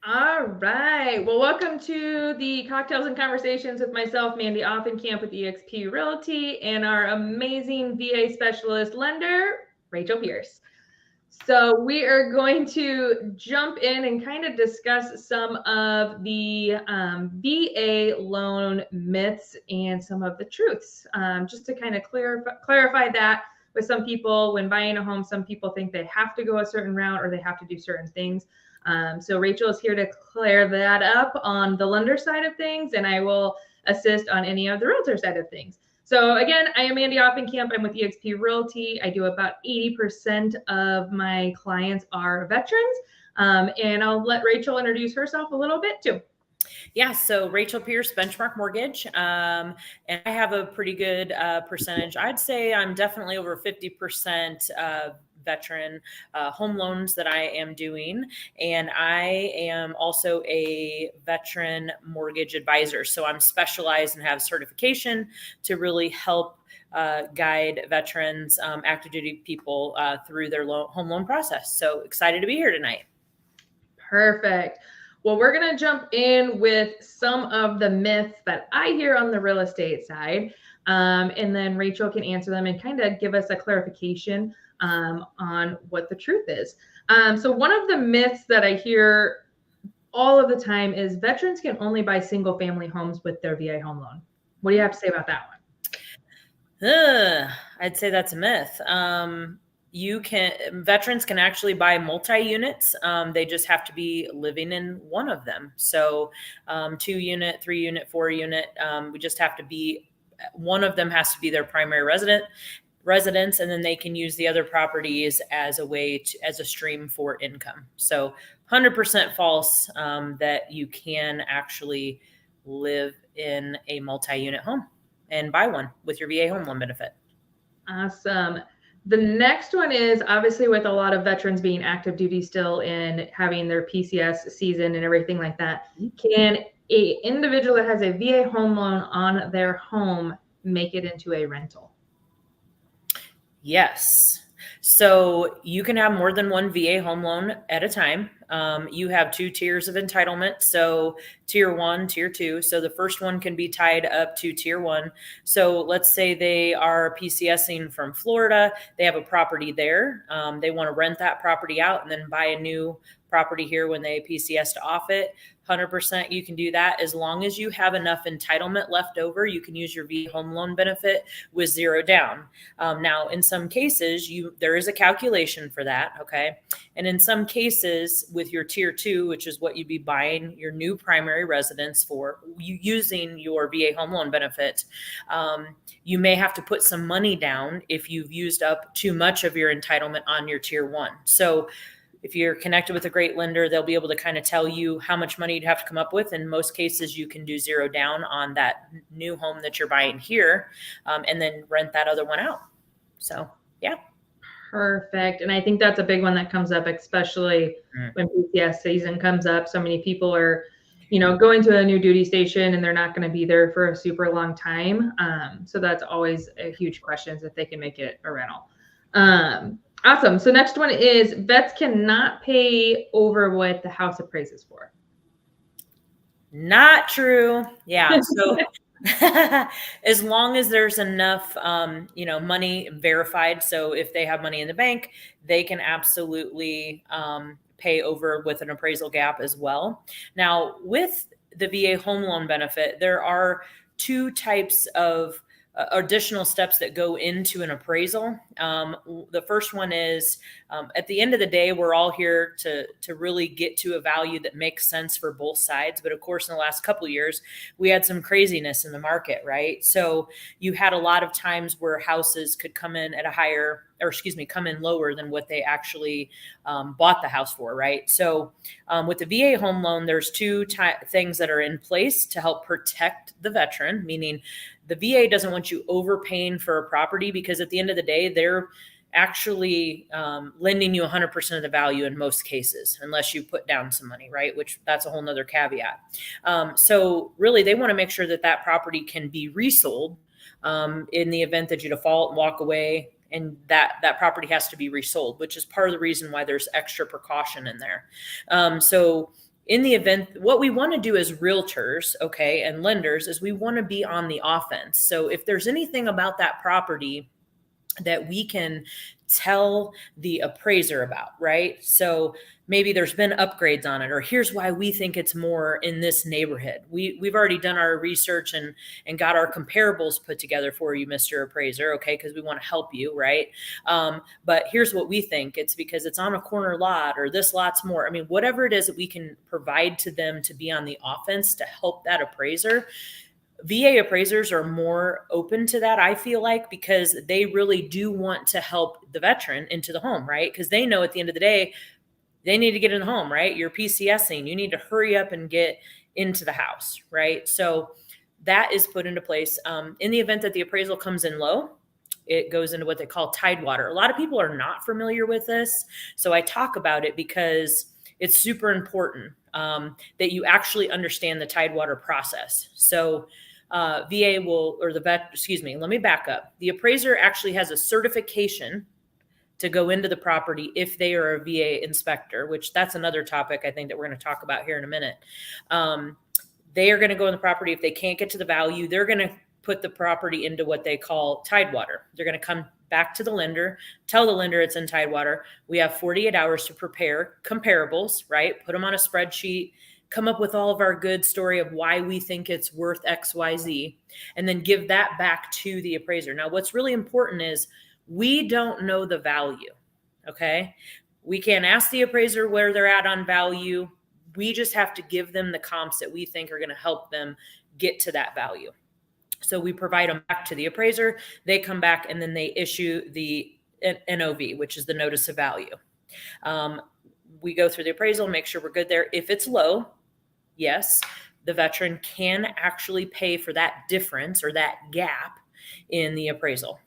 All right. Well, welcome to the Cocktails and Conversations with myself, Mandy Offenkamp with eXp Realty, and our amazing VA specialist lender, Rachel Pierce. So we are going to jump in and kind of discuss some of the VA loan myths and some of the truths, just to kind of clarify that with some people. When buying a home, some people think they have to go a certain route or they have to do certain things. So Rachel is here to clear that up on the lender side of things, and I will assist on any of the realtor side of things. So again, I am Mandy Offenkamp. I'm with eXp Realty. I do about 80% of my clients are veterans. And I'll let Rachel introduce herself a little bit too. Yeah, so Rachel Pierce, Benchmark Mortgage, and I have a pretty good percentage. I'd say I'm definitely over 50% veteran home loans that I am doing, and I am also a veteran mortgage advisor. So I'm specialized and have certification to really help guide veterans, active duty people through their home loan process. So excited to be here tonight. Perfect. Well, we're going to jump in with some of the myths that I hear on the real estate side. And then Rachel can answer them and kind of give us a clarification on what the truth is. So one of the myths that I hear all of the time is veterans can only buy single family homes with their VA home loan. What do you have to say about that one? I'd say that's a myth. Veterans can actually buy multi-units. They just have to be living in one of them. So 2-unit, 3-unit, 4-unit, we just have to be, one of them has to be their primary residence, and then they can use the other properties as a stream for income. So 100% false that you can actually live in a multi-unit home and buy one with your VA home loan benefit. Awesome. The next one is obviously with a lot of veterans being active duty still and having their PCS season and everything like that. Can an individual that has a VA home loan on their home make it into a rental? Yes. So you can have more than one VA home loan at a time. You have 2 tiers of entitlement. So tier 1, tier 2. So the first one can be tied up to tier 1. So let's say they are PCSing from Florida. They have a property there. They want to rent that property out and then buy a new property here when they PCS off it. 100% you can do that. As long as you have enough entitlement left over, you can use your VA home loan benefit with 0 down. Now, in some cases, there is a calculation for that, okay? And in some cases, with your tier 2, which is what you'd be buying your new primary residence for, using your VA home loan benefit, you may have to put some money down if you've used up too much of your entitlement on your tier 1. So if you're connected with a great lender, they'll be able to kind of tell you how much money you'd have to come up with. In most cases, you can do 0 down on that new home that you're buying here, and then rent that other one out. So, yeah. Perfect. And I think that's a big one that comes up, especially when PCS season comes up. So many people are, going to a new duty station and they're not going to be there for a super long time. So that's always a huge question, is if they can make it a rental. Awesome. So next one is vets cannot pay over what the house appraises for. Not true. Yeah. So as long as there's enough, money verified. So if they have money in the bank, they can absolutely pay over with an appraisal gap as well. Now, with the VA home loan benefit, there are 2 types of additional steps that go into an appraisal. The first one is, at the end of the day, we're all here to really get to a value that makes sense for both sides. But of course, in the last couple of years, we had some craziness in the market, right? So you had a lot of times where houses could come in at come in lower than what they actually bought the house for, right? So with the VA home loan, there's 2 things that are in place to help protect the veteran, meaning the VA doesn't want you overpaying for a property, because at the end of the day, they're actually lending you 100% of the value in most cases, unless you put down some money, right? Which that's a whole nother caveat. So really, they want to make sure that that property can be resold in the event that you default and walk away, and that property has to be resold, which is part of the reason why there's extra precaution in there. So in the event, what we want to do as realtors, okay, and lenders is we want to be on the offense. So if there's anything about that property that we can tell the appraiser about, right? So maybe there's been upgrades on it, or here's why we think it's more in this neighborhood. We've already done our research and got our comparables put together for you, Mr. Appraiser, okay? Because we want to help you, right? But here's what we think. It's because it's on a corner lot, or this lot's more. I mean, whatever it is that we can provide to them to be on the offense to help that appraiser. VA appraisers are more open to that, I feel like, because they really do want to help the veteran into the home, right? Because they know at the end of the day, they need to get in the home, right? You're PCSing. You need to hurry up and get into the house, right? So that is put into place. In the event that the appraisal comes in low, it goes into what they call tidewater. A lot of people are not familiar with this. So I talk about it because it's super important that you actually understand the tidewater process. So VA will, or the vet, excuse me, let me back up. The appraiser actually has a certification to go into the property if they are a VA inspector, which that's another topic I think that we're going to talk about here in a minute. They are going to go in the property. If they can't get to the value, they're going to put the property into what they call tidewater. They're going to come back to the lender, tell the lender it's in tidewater. We have 48 hours to prepare comparables, right? Put them on a spreadsheet, come up with all of our good story of why we think it's worth X, Y, Z, and then give that back to the appraiser. Now, what's really important is we don't know the value, okay? We can't ask the appraiser where they're at on value. We just have to give them the comps that we think are going to help them get to that value. So we provide them back to the appraiser. They come back and then they issue the NOV, which is the notice of value. We go through the appraisal, make sure we're good there. If it's low, yes, the veteran can actually pay for that difference or that gap in the appraisal.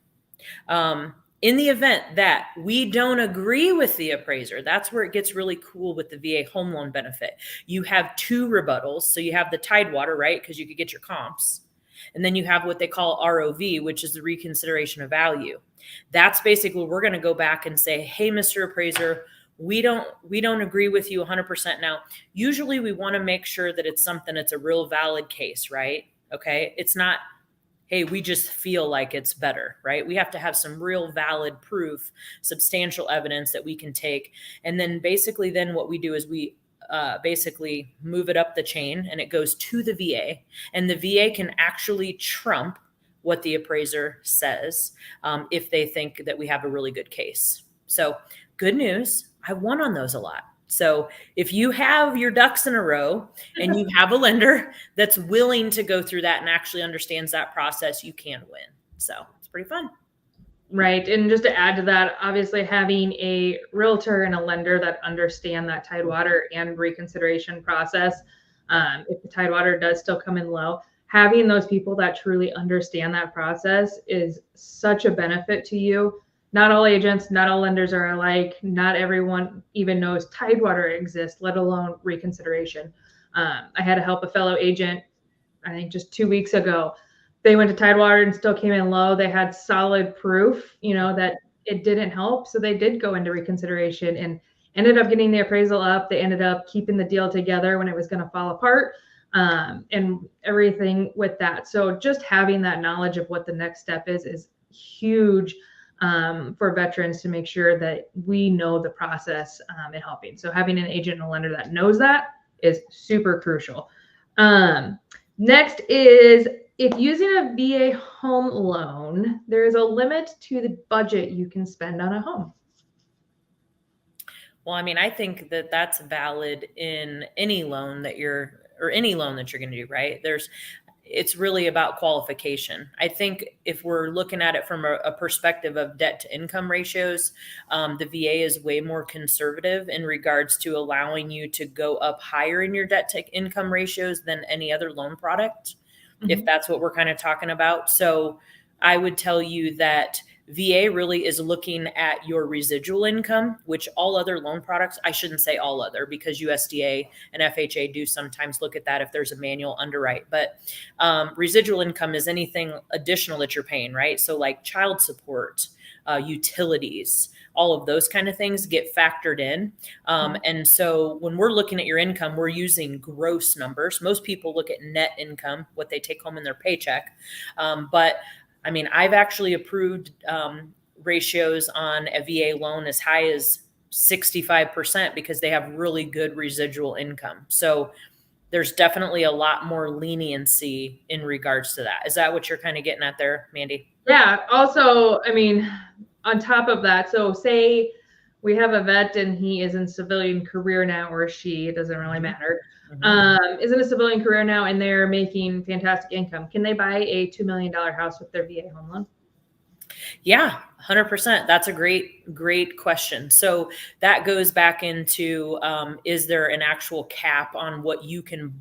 In the event that we don't agree with the appraiser, that's where it gets really cool with the VA home loan benefit. You have two rebuttals. So you have the tidewater, right? Because you could get your comps. And then you have what they call ROV, which is the reconsideration of value. That's basically we're going to go back and say, hey, Mr. Appraiser, we don't agree with you 100%. Now, usually we want to make sure that it's something that's a real valid case, right? Okay. It's not, hey, we just feel like it's better, right? We have to have some real valid proof, substantial evidence that we can take. And then basically then what we do is we basically move it up the chain and it goes to the VA, and the VA can actually trump what the appraiser says if they think that we have a really good case. So good news, I won on those a lot. So if you have your ducks in a row and you have a lender that's willing to go through that and actually understands that process, you can win. So it's pretty fun. Right. And just to add to that, obviously having a realtor and a lender that understand that tidewater and reconsideration process, if the tidewater does still come in low, having those people that truly understand that process is such a benefit to you. Not all agents, not all lenders are alike. Not everyone even knows tidewater exists, let alone reconsideration. I had to help a fellow agent, I think just 2 weeks ago. They went to tidewater and still came in low. They had solid proof, that it didn't help. So they did go into reconsideration and ended up getting the appraisal up. They ended up keeping the deal together when it was going to fall apart, and everything with that. So just having that knowledge of what the next step is huge for veterans to make sure that we know the process in helping. So having an agent and a lender that knows that is super crucial. Next is, if using a VA home loan, there is a limit to the budget you can spend on a home. Well, I mean, I think that that's valid in any loan that you're going to do, right? It's really about qualification. I think if we're looking at it from a perspective of debt to income ratios, the VA is way more conservative in regards to allowing you to go up higher in your debt to income ratios than any other loan product, if that's what we're kind of talking about. So I would tell you that VA really is looking at your residual income, which all other loan products, I shouldn't say all other, because USDA and FHA do sometimes look at that if there's a manual underwrite. But residual income is anything additional that you're paying, right? So like child support, utilities, all of those kind of things get factored in. And so when we're looking at your income, we're using gross numbers. Most people look at net income, what they take home in their paycheck. But I mean, I've actually approved ratios on a VA loan as high as 65% because they have really good residual income. So there's definitely a lot more leniency in regards to that. Is that what you're kind of getting at there, Mandy? Yeah. Also, I mean, on top of that, so say we have a vet and he is in civilian career now, or she, it doesn't really matter, is in a civilian career now and they're making fantastic income. Can they buy a $2 million house with their VA home loan? Yeah, 100%. That's a great question. So that goes back into, is there an actual cap on what you can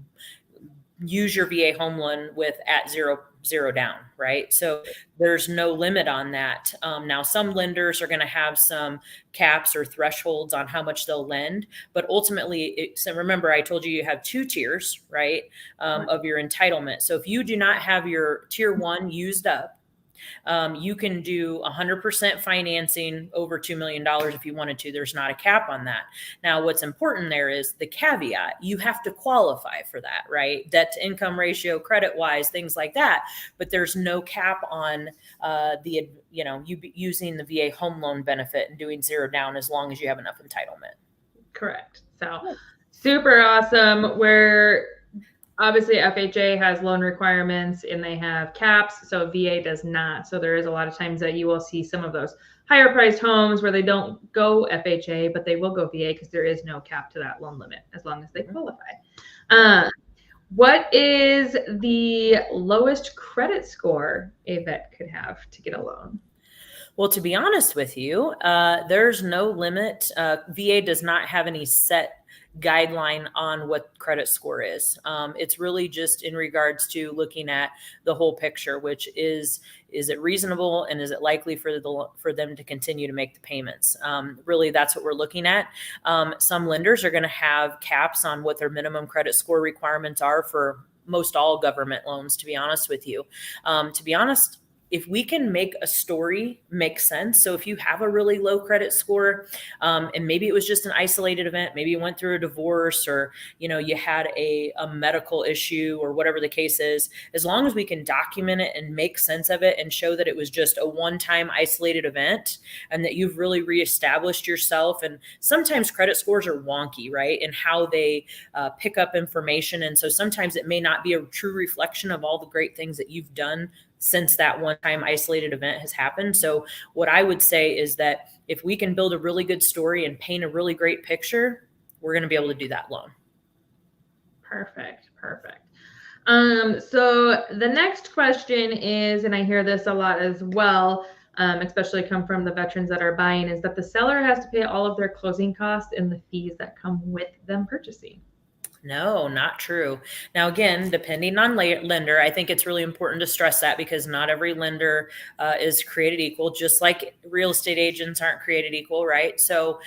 use your VA home loan with at zero down, right? So there's no limit on that. Now, some lenders are going to have some caps or thresholds on how much they'll lend, but ultimately, so remember, I told you you have 2 tiers, right, of your entitlement. So if you do not have your tier 1 used up, you can do 100% financing over $2 million if you wanted to. There's not a cap on that. Now, what's important there is the caveat. You have to qualify for that, right? Debt to income ratio, credit wise, things like that. But there's no cap on you using the VA home loan benefit and doing zero down as long as you have enough entitlement. Correct. So super awesome. Where obviously FHA has loan requirements and they have caps, so VA does not. So there is a lot of times that you will see some of those higher priced homes where they don't go FHA, but they will go VA because there is no cap to that loan limit as long as they qualify. What is the lowest credit score a vet could have to get a loan? Well, to be honest with you, there's no limit. VA does not have any set guideline on what credit score is. It's really just in regards to looking at the whole picture, which is it reasonable and is it likely for them to continue to make the payments? Really, that's what we're looking at. Some lenders are going to have caps on what their minimum credit score requirements are for most all government loans, to be honest with you. To be honest, if we can make a story make sense. So if you have a really low credit score, and maybe it was just an isolated event, maybe you went through a divorce or, you had a medical issue or whatever the case is, as long as we can document it and make sense of it and show that it was just a one-time isolated event and that you've really reestablished yourself. And sometimes credit scores are wonky, right? And how they pick up information. And so sometimes it may not be a true reflection of all the great things that you've done since that one-time isolated event has happened. So what I would say is that if we can build a really good story and paint a really great picture, we're going to be able to do that loan. Perfect. So the next question is, and I hear this a lot as well, especially come from the veterans that are buying, is that the seller has to pay all of their closing costs and the fees that come with them purchasing. No, not true. Now, again, depending on lender, I think it's really important to stress that because not every lender is created equal, just like real estate agents aren't created equal, right? So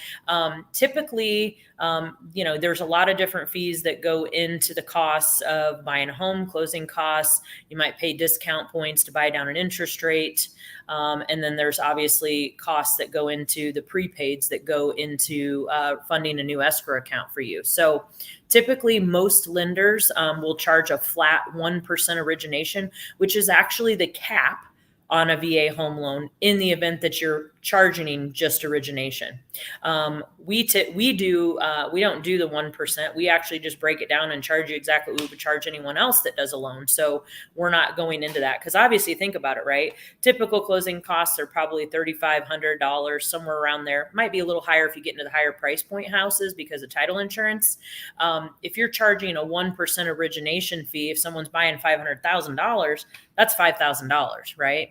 typically, there's a lot of different fees that go into the costs of buying a home, closing costs. You might pay discount points to buy down an interest rate. And then there's obviously costs that go into the prepaids that go into funding a new escrow account for you. So typically most lenders will charge a flat 1% origination, which is actually the cap on a VA home loan in the event that you're charging just origination. We don't do the 1%. We actually just break it down and charge you exactly what we would charge anyone else that does a loan. So we're not going into that because obviously think about it, right? Typical closing costs are probably $3,500, somewhere around there. Might be a little higher if you get into the higher price point houses because of title insurance. If you're charging a 1% origination fee, if someone's buying $500,000, that's $5,000, right?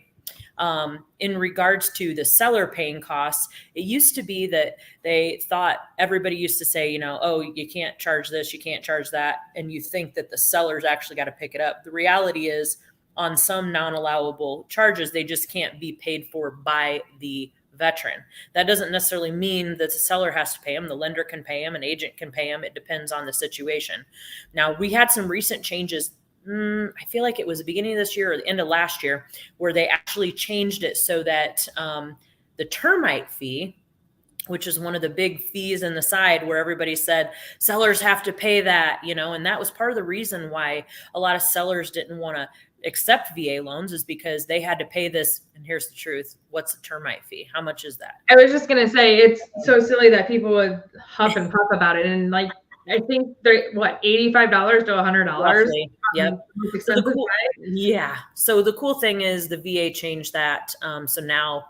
In regards to the seller paying costs, it used to be that they thought everybody used to say, oh, you can't charge this, you can't charge that. And you think that the seller's actually got to pick it up. The reality is on some non-allowable charges, they just can't be paid for by the veteran. That doesn't necessarily mean that the seller has to pay them. The lender can pay them, an agent can pay them. It depends on the situation. Now, we had some recent changes. I feel like it was the beginning of this year or the end of last year where they actually changed it so that the termite fee, which is one of the big fees in the side where everybody said sellers have to pay that, and that was part of the reason why a lot of sellers didn't want to accept VA loans, is because they had to pay this. And here's the truth. What's the termite fee? How much is that? I was just going to say, it's so silly that people would huff and puff about it. And like, I think they're $85 to $100. Yep. Yeah. So the cool thing is the VA changed that. So now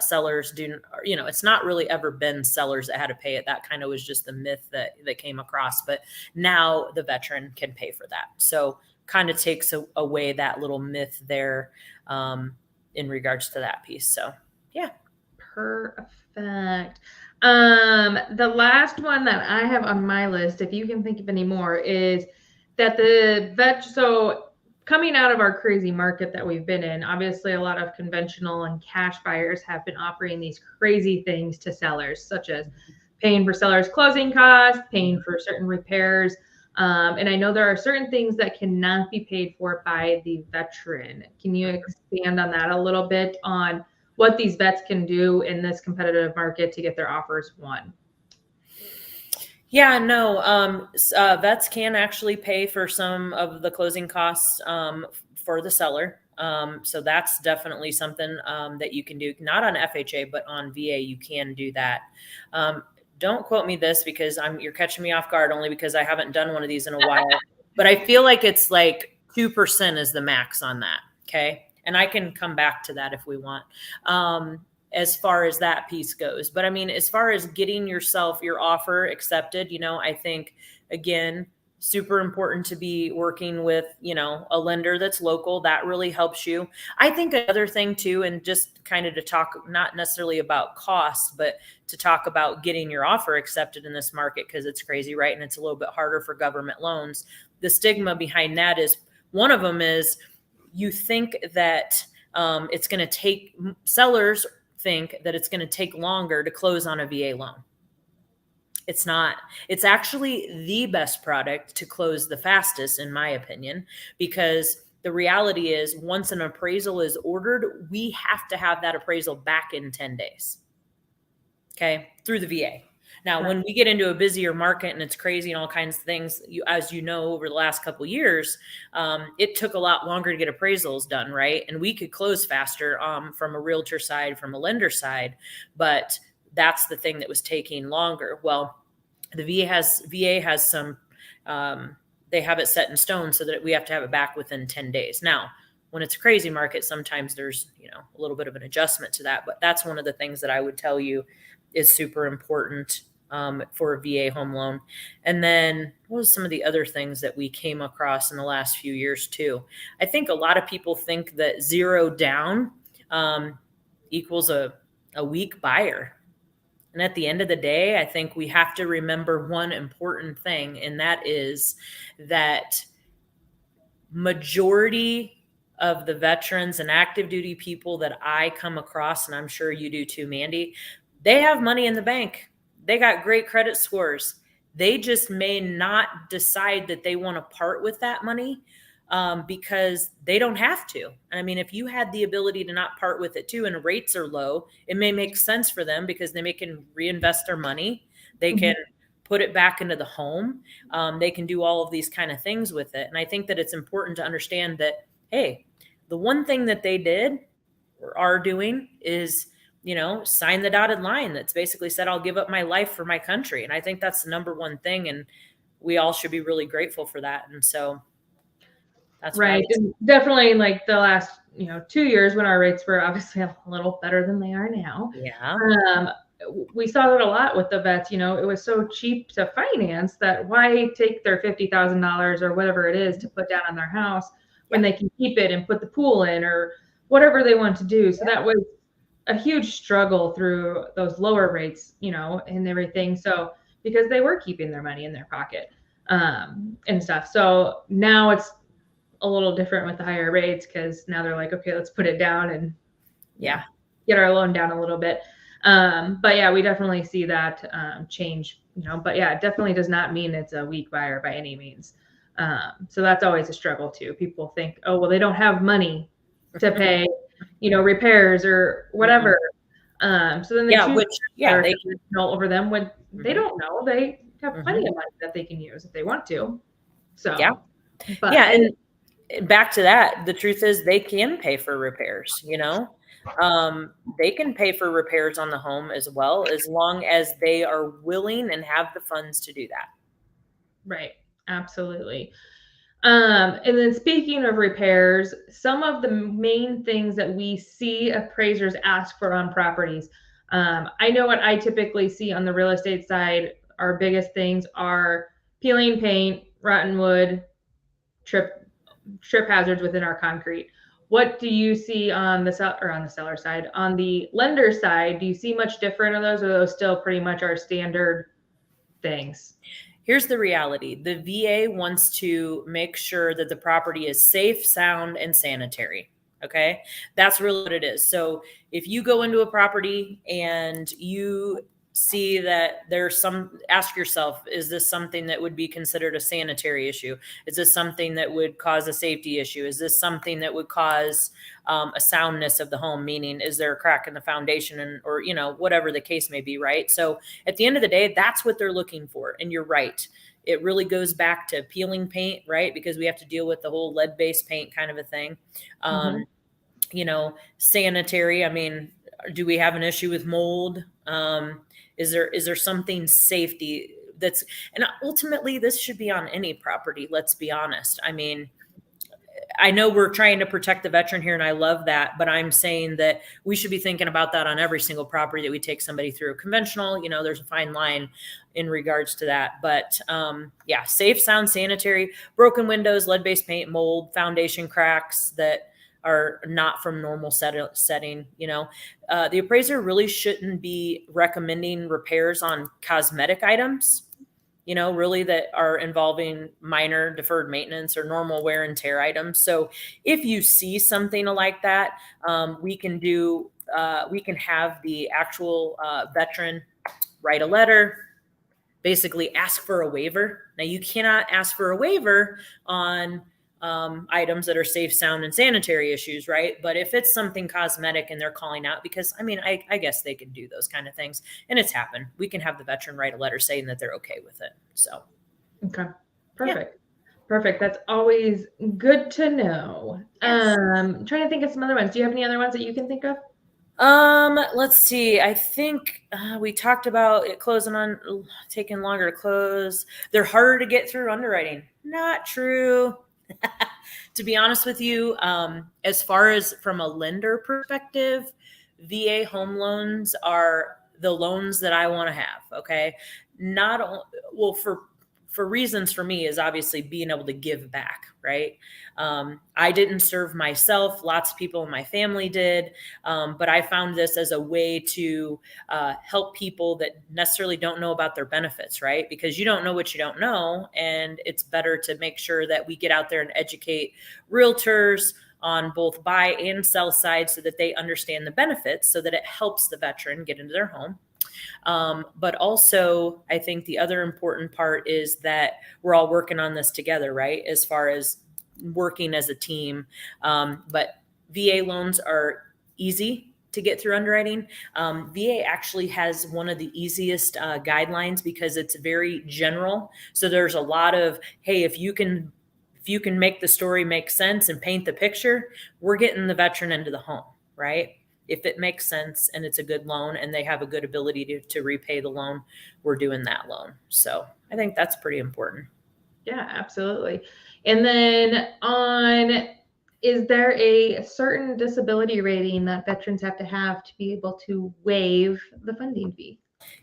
sellers do, it's not really ever been sellers that had to pay it. That kind of was just the myth that came across, but now the veteran can pay for that. So kind of takes away that little myth there in regards to that piece. So yeah. Perfect. The last one that I have on my list, if you can think of any more, is that so coming out of our crazy market that we've been in, obviously a lot of conventional and cash buyers have been offering these crazy things to sellers, such as paying for sellers' closing costs, paying for certain repairs. And I know there are certain things that cannot be paid for by the veteran. Can you expand on that a little bit, on what these vets can do in this competitive market to get their offers won? Yeah, no, vets can actually pay for some of the closing costs for the seller. So that's definitely something that you can do, not on FHA, but on VA, you can do that. Don't quote me this, because you're catching me off guard, only because I haven't done one of these in a while, but I feel like it's like 2% is the max on that. Okay. And I can come back to that if we want. As far as that piece goes. But I mean, as far as getting your offer accepted, I think, again, super important to be working with, a lender that's local. That really helps you. I think another thing too, and just kind of to talk, not necessarily about costs, but to talk about getting your offer accepted in this market, because it's crazy, right? And it's a little bit harder for government loans. The stigma behind that is, one of them is, you think that it's going to take, sellers think that it's going to take longer to close on a VA loan. It's not. It's actually the best product to close the fastest, in my opinion, because the reality is, once an appraisal is ordered, we have to have that appraisal back in 10 days. Okay. Through the VA. Now, when we get into a busier market and it's crazy and all kinds of things, as you know, over the last couple of years, it took a lot longer to get appraisals done, right? And we could close faster from a realtor side, from a lender side, but that's the thing that was taking longer. Well, the VA has some, they have it set in stone so that we have to have it back within 10 days. Now, when it's a crazy market, sometimes there's, a little bit of an adjustment to that, but that's one of the things that I would tell you is super important for a VA home loan. And then what was some of the other things that we came across in the last few years too? I think a lot of people think that zero down equals a weak buyer. And at the end of the day, I think we have to remember one important thing, and that is that majority of the veterans and active duty people that I come across, and I'm sure you do too, Mandy, they have money in the bank. They got great credit scores. They just may not decide that they want to part with that money because they don't have to. I mean, if you had the ability to not part with it too, and rates are low, it may make sense for them because they can reinvest their money. They can put it back into the home. They can do all of these kind of things with it. And I think that it's important to understand that, hey, the one thing that they did or are doing is, sign the dotted line that's basically said, I'll give up my life for my country. And I think that's the number one thing. And we all should be really grateful for that. And so that's right. And definitely like the last, 2 years when our rates were obviously a little better than they are now. Yeah. We saw that a lot with the vets. It was so cheap to finance that why take their $50,000 or whatever it is to put down on their house when they can keep it and put the pool in or whatever they want to do. So that was a huge struggle through those lower rates, and everything. So because they were keeping their money in their pocket and stuff. So now it's a little different with the higher rates because now they're like, okay, let's put it down and get our loan down a little bit. But yeah, we definitely see that change, but yeah, it definitely does not mean it's a weak buyer by any means. So that's always a struggle too. People think, oh, well, they don't have money to pay, repairs or whatever. So then they choose they control over them when they Mhm. don't know. They have plenty Mhm. of money that they can use if they want to. So, Yeah. but Yeah, and back to that, the truth is they can pay for repairs, you know? They can pay for repairs on the home as well, as long as they are willing and have the funds to do that. right, absolutely. And then speaking of repairs, some of the main things that we see appraisers ask for on properties. I know what I typically see on the real estate side. Our biggest things are peeling paint, rotten wood, trip hazards within our concrete. What do you see on the seller side? On the lender side, do you see much different of those, or are those still pretty much our standard things? Here's the reality. The VA wants to make sure that the property is safe, sound, and sanitary. Okay. That's really what it is. So if you go into a property and you see that ask yourself, is this something that would be considered a sanitary issue? Is this something that would cause a safety issue? Is this something that would cause a soundness of the home? Meaning, is there a crack in the foundation or, whatever the case may be, right? So at the end of the day, that's what they're looking for. And you're right. It really goes back to peeling paint, right? Because we have to deal with the whole lead-based paint kind of a thing. Sanitary. I mean, do we have an issue with mold? Is there something safety and ultimately this should be on any property. Let's be honest. I mean, I know we're trying to protect the veteran here and I love that, but I'm saying that we should be thinking about that on every single property that we take somebody through. Conventional, there's a fine line in regards to that, but safe, sound, sanitary, broken windows, lead-based paint, mold, foundation cracks that are not from normal setting. The appraiser really shouldn't be recommending repairs on cosmetic items, really that are involving minor deferred maintenance or normal wear and tear items. So if you see something like that, we can have the actual veteran write a letter, basically ask for a waiver. Now you cannot ask for a waiver on items that are safe, sound, and sanitary issues, right? But if it's something cosmetic and they're calling out, because I guess they can do those kind of things, and it's happened. We can have the veteran write a letter saying that they're okay with it. So, okay, perfect. Perfect. That's always good to know. Yes. I'm trying to think of some other ones. Do you have any other ones that you can think of? Let's see. I think we talked about it taking longer to close. They're harder to get through underwriting. Not true. To be honest with you, as far as from a lender perspective, VA home loans are the loans that I want to have. Okay. For reasons for me is obviously being able to give back, right? I didn't serve myself. Lots of people in my family did. But I found this as a way to help people that necessarily don't know about their benefits, right? Because you don't know what you don't know. And it's better to make sure that we get out there and educate realtors on both buy and sell side so that they understand the benefits so that it helps the veteran get into their home. But also, I think the other important part is that we're all working on this together, right? As far as working as a team. But VA loans are easy to get through underwriting. VA actually has one of the easiest guidelines because it's very general. So there's a lot of, hey, if you can make the story make sense and paint the picture, we're getting the veteran into the home, right? If it makes sense and it's a good loan and they have a good ability to repay the loan, we're doing that loan. So I think that's pretty important. Yeah, absolutely. And then is there a certain disability rating that veterans have to be able to waive the funding fee?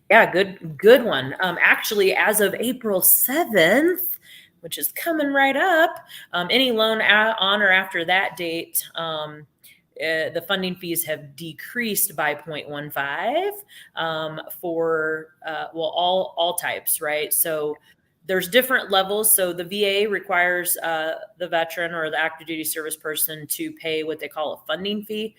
Yeah, good one. Actually, as of April 7th, which is coming right up, any loan on or after that date, the funding fees have decreased by 0.15 for all types, right? So there's different levels. So the VA requires the veteran or the active duty service person to pay what they call a funding fee.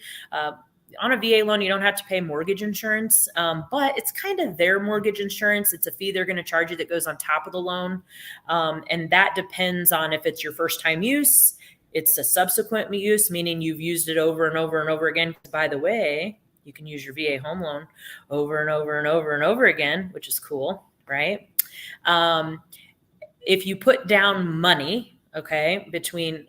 On a VA loan, you don't have to pay mortgage insurance, but it's kind of their mortgage insurance. It's a fee they're going to charge you that goes on top of the loan. And that depends on if it's your first time use. It's a subsequent use, meaning you've used it over and over and over again. By the way, You can use your VA home loan over and over and over and over again, which is cool, right? If you put down money, okay,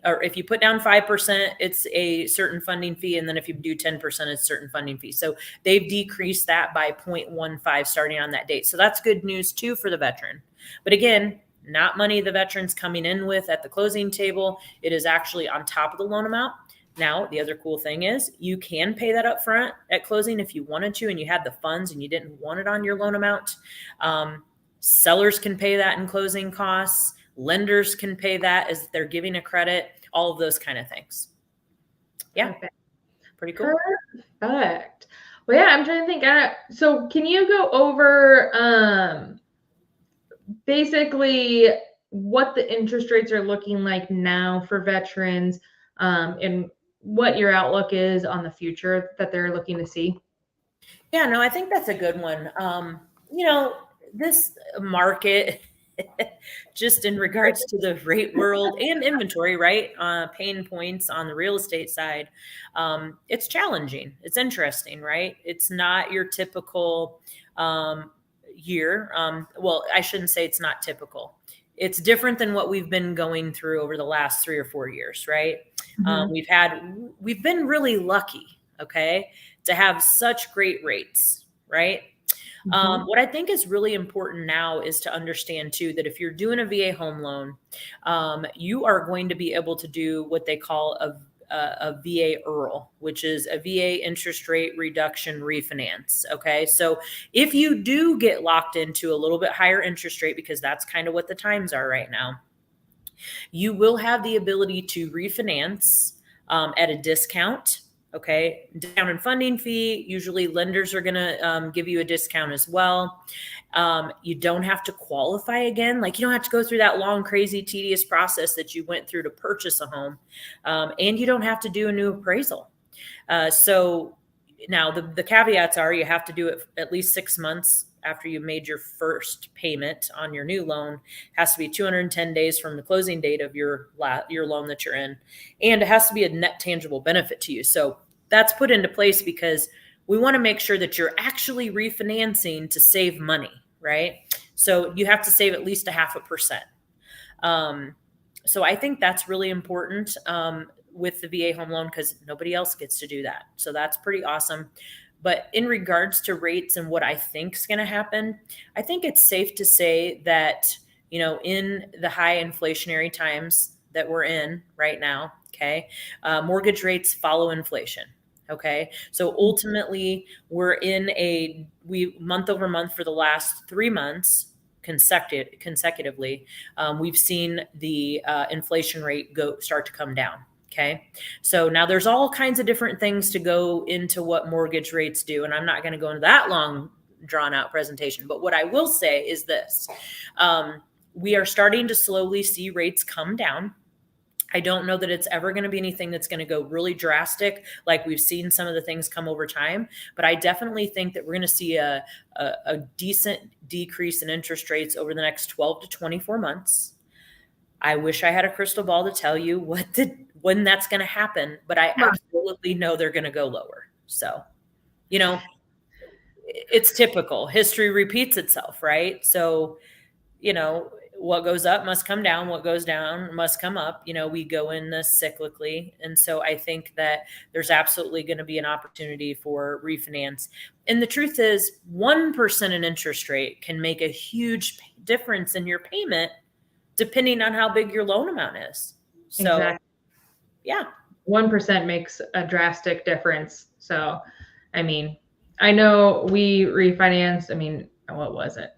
or if you put down 5%, it's a certain funding fee. And then if you do 10%, it's a certain funding fee. So they've decreased that by 0.15 starting on that date. So that's good news too for the veteran. But again, not money the veteran's coming in with at the closing table. It is actually on top of the loan amount. Now, the other cool thing is you can pay that up front at closing if you wanted to, and you had the funds and you didn't want it on your loan amount. Sellers can pay that in closing costs. Lenders can pay that as they're giving a credit, all of those kind of things. Yeah. Perfect. Pretty cool. Perfect. Well, yeah, I'm trying to think. So can you go over basically what the interest rates are looking like now for veterans, and what your outlook is on the future that they're looking to see? Yeah, no, I think that's a good one. This market, just in regards to the rate world and inventory, right? Pain points on the real estate side. It's challenging. It's interesting, right? It's not your typical year. Well, I shouldn't say it's not typical. It's different than what we've been going through over the last 3 or 4 years, right? Mm-hmm. We've been really lucky, okay, to have such great rates, right? Mm-hmm. What I think is really important now is to understand too, that if you're doing a VA home loan, you are going to be able to do what they call a VA IRRRL, which is a VA interest rate reduction refinance. Okay. So if you do get locked into a little bit higher interest rate, because that's kind of what the times are right now, you will have the ability to refinance at a discount. Okay. Down in funding fee. Usually lenders are going to give you a discount as well. You don't have to qualify again. Like you don't have to go through that long, crazy, tedious process that you went through to purchase a home. And you don't have to do a new appraisal. So now the caveats are you have to do it at least 6 months after you made your first payment on your new loan. It has to be 210 days from the closing date of your loan that you're in. And it has to be a net tangible benefit to you. So that's put into place because we want to make sure that you're actually refinancing to save money, right? So you have to save at least 0.5%. So I think that's really important with the VA home loan because nobody else gets to do that. So that's pretty awesome. But in regards to rates and what I think is going to happen, I think it's safe to say that, in the high inflationary times that we're in right now, okay, mortgage rates follow inflation. Okay. So ultimately we're in month over month for the last 3 months consecutively, we've seen the inflation rate start to come down. Okay. So now there's all kinds of different things to go into what mortgage rates do. And I'm not going to go into that long drawn out presentation, but what I will say is this, we are starting to slowly see rates come down. I don't know that it's ever going to be anything that's going to go really drastic like we've seen some of the things come over time, but I definitely think that we're going to see a decent decrease in interest rates over the next 12 to 24 months. I wish I had a crystal ball to tell you when that's going to happen, but I absolutely know they're going to go lower. So, it's typical. History repeats itself, right? So, what goes up must come down. What goes down must come up. We go in this cyclically. And so I think that there's absolutely going to be an opportunity for refinance. And the truth is 1% in interest rate can make a huge difference in your payment depending on how big your loan amount is. So, exactly. Yeah. 1% makes a drastic difference. So, I know we refinanced, what was it?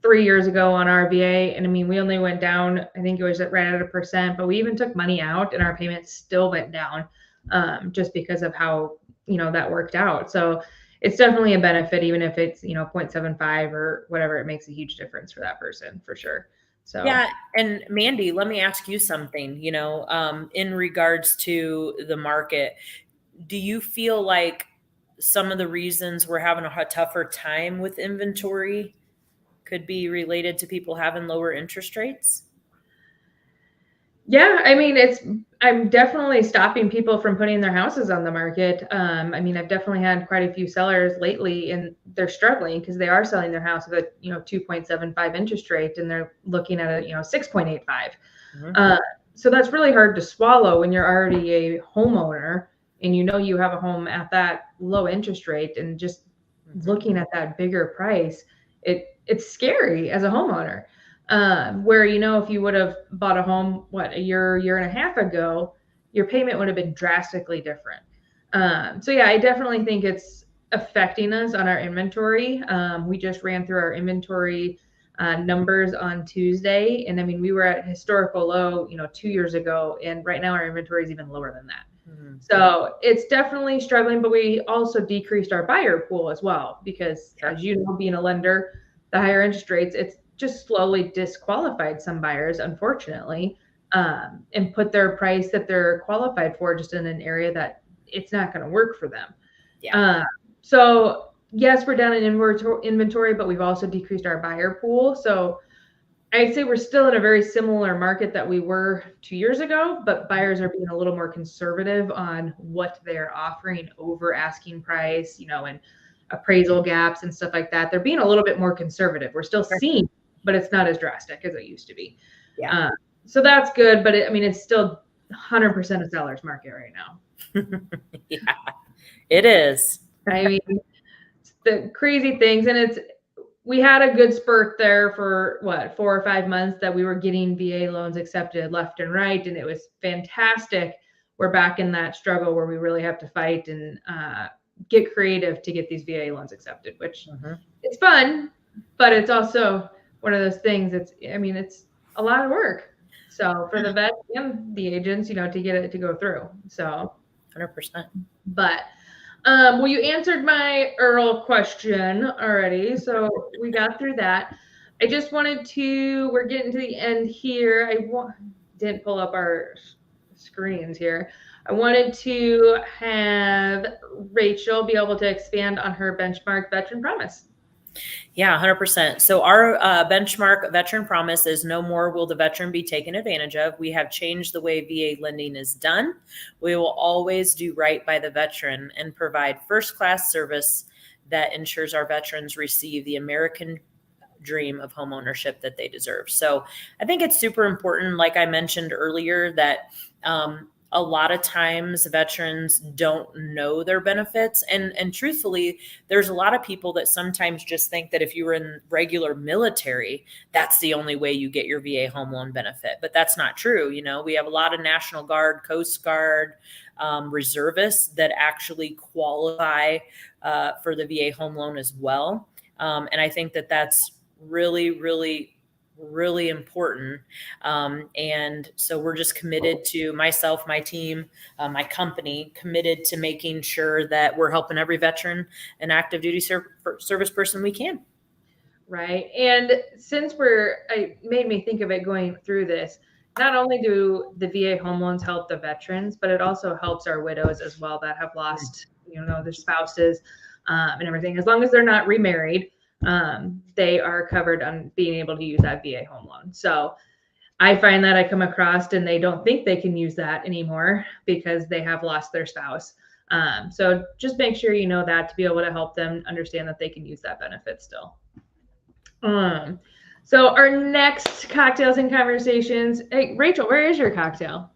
3 years ago on our VA. And we only went down, I think it was right at 1%, but we even took money out and our payments still went down just because of how, that worked out. So it's definitely a benefit, even if it's, 0.75 or whatever, it makes a huge difference for that person for sure. So yeah. And Mandy, let me ask you something, in regards to the market, do you feel like some of the reasons we're having a tougher time with inventory could be related to people having lower interest rates? Yeah, I mean, I'm definitely stopping people from putting their houses on the market. I mean, I've definitely had quite a few sellers lately, and they're struggling because they are selling their house with a 2.75 interest rate, and they're looking at a 6.85. Mhm. So that's really hard to swallow when you're already a homeowner and you have a home at that low interest rate, and just looking at that bigger price, it's scary as a homeowner. Where if you would have bought a home a year and a half ago, your payment would have been drastically different. So yeah, I definitely think it's affecting us on our inventory. We just ran through our inventory numbers on Tuesday, and I mean, we were at historical low 2 years ago, and right now our inventory is even lower than that. So it's definitely struggling, but we also decreased our buyer pool as well, because as you know, being a lender, the higher interest rates, it's just slowly disqualified some buyers, unfortunately, and put their price that they're qualified for just in an area that it's not going to work for them. So yes, we're down in inventory, but we've also decreased our buyer pool. So I'd say we're still in a very similar market that we were 2 years ago, but buyers are being a little more conservative on what they're offering over asking price, and appraisal gaps and stuff like that. They're being a little bit more conservative. We're still seeing, but it's not as drastic as it used to be. So that's good, but it's still 100% a seller's market right now. Yeah, it is. I mean, the crazy things, and we had a good spurt there for 4 or 5 months that we were getting VA loans accepted left and right, and it was fantastic. We're back in that struggle where we really have to fight and get creative to get these VA loans accepted, which it's fun, but it's also one of those things. It's a lot of work. So for the vets and the agents, to get it to go through. So 100%. But well, you answered my Earl question already, so we got through that. I just wanted to, we're getting to the end here. Didn't pull up our screens here. I wanted to have Rachel be able to expand on her benchmark veteran promise. Yeah, 100%. So our benchmark veteran promise is no more will the veteran be taken advantage of. We have changed the way VA lending is done. We will always do right by the veteran and provide first-class service that ensures our veterans receive the American dream of homeownership that they deserve. So I think it's super important, like I mentioned earlier, that a lot of times veterans don't know their benefits. And truthfully, there's a lot of people that sometimes just think that if you were in regular military, that's the only way you get your VA home loan benefit. But that's not true. We have a lot of National Guard, Coast Guard, reservists that actually qualify for the VA home loan as well. And I think that that's really, really, really important. And so we're just committed to, myself, my team, my company, committed to making sure that we're helping every veteran and active duty service person we can. Right. And since it made me think of it going through this, not only do the VA home loans help the veterans, but it also helps our widows as well that have lost, their spouses and everything. As long as they're not remarried, they are covered on being able to use that VA home loan. So I find that I come across and they don't think they can use that anymore because they have lost their spouse. So just make sure you know that to be able to help them understand that they can use that benefit still. So our next cocktails and conversations. Hey, Rachel, where is your cocktail?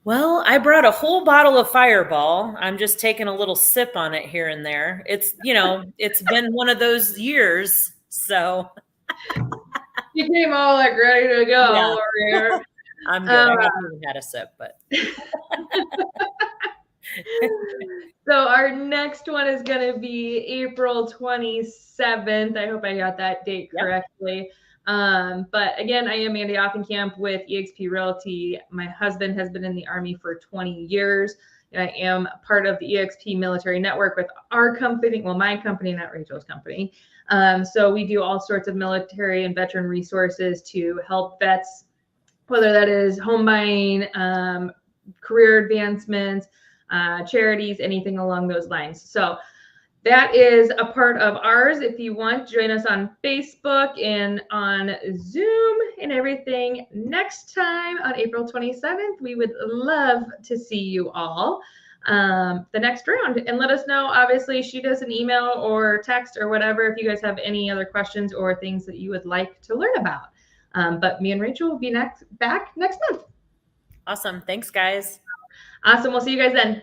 Well, I brought a whole bottle of Fireball. I'm just taking a little sip on it here and there. It's, it's been one of those years. So you came all ready to go over here. I'm good. I haven't even had a sip, but. So our next one is going to be April 27th. I hope I got that date correctly. But again, I am Mandy Offenkamp with eXp Realty. My husband has been in the Army for 20 years. And I am part of the eXp Military Network with our company, well, my company, not Rachel's company. So we do all sorts of military and veteran resources to help vets, whether that is home buying, career advancements, charities, anything along those lines. So that is a part of ours. If you want, join us on Facebook and on Zoom and everything. Next time on April 27th, we would love to see you all the next round, and let us know. Obviously, shoot us an email or text or whatever if you guys have any other questions or things that you would like to learn about. But me and Rachel will be back next month. Awesome. Thanks, guys. Awesome. We'll see you guys then.